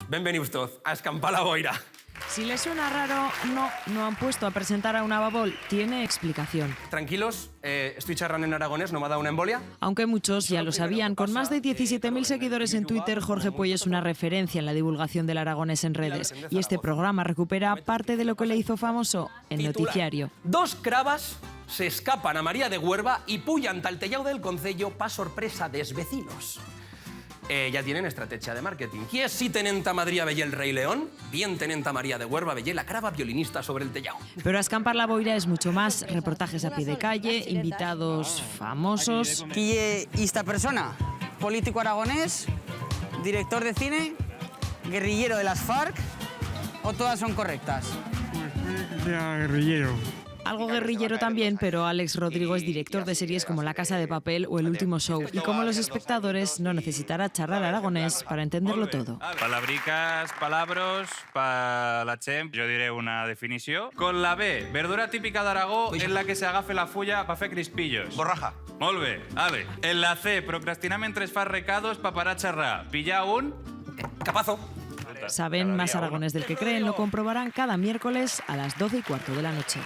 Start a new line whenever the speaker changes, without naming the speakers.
Benvenidos todos a Escampar la Boira.
Si les suena raro, no han puesto a presentar a una babol. Tiene explicación.
Tranquilos, estoy charrando en aragonés, no me ha dado una embolia.
Aunque muchos ya lo sabían, con más de 17.000 seguidores en Twitter, Jorge Puey es una referencia en la divulgación del aragonés en redes. Y este programa recupera parte de lo que le hizo famoso, el noticiario.
Dos cravas se escapan a María de Huerva y puyan tal tellao del concello pa sorpresa des vecinos. Ya tienen estrategia de marketing. ¿Quién sí tenenta Madrid veía el Rey León? Bien tenenta María de Huerva veía la crava violinista sobre el tellao.
Pero a Escampar la Boira es mucho más. Reportajes a pie de calle, invitados famosos.
¿Quién es esta persona? Político aragonés, director de cine, guerrillero de las FARC, ¿o todas son correctas?
Guerrillero.
Algo guerrillero también, pero Alex Rodrigo es director de series como La Casa de Papel o El Último Show. Y como los espectadores, no necesitará charlar aragonés para entenderlo todo.
Palabricas, palabros, pa la Chem, yo diré una definición. Con la B, verdura típica de Aragó en la que se agafe la fulla pa fer crispillos.
Borraja.
Molt bé, ale. En la C, procrastinam en tres fas recados pa parar xarrar. Pillar un...
Capazo.
Saben más aragonés del que creen, lo comprobarán cada miércoles a las 12:15 de la noche.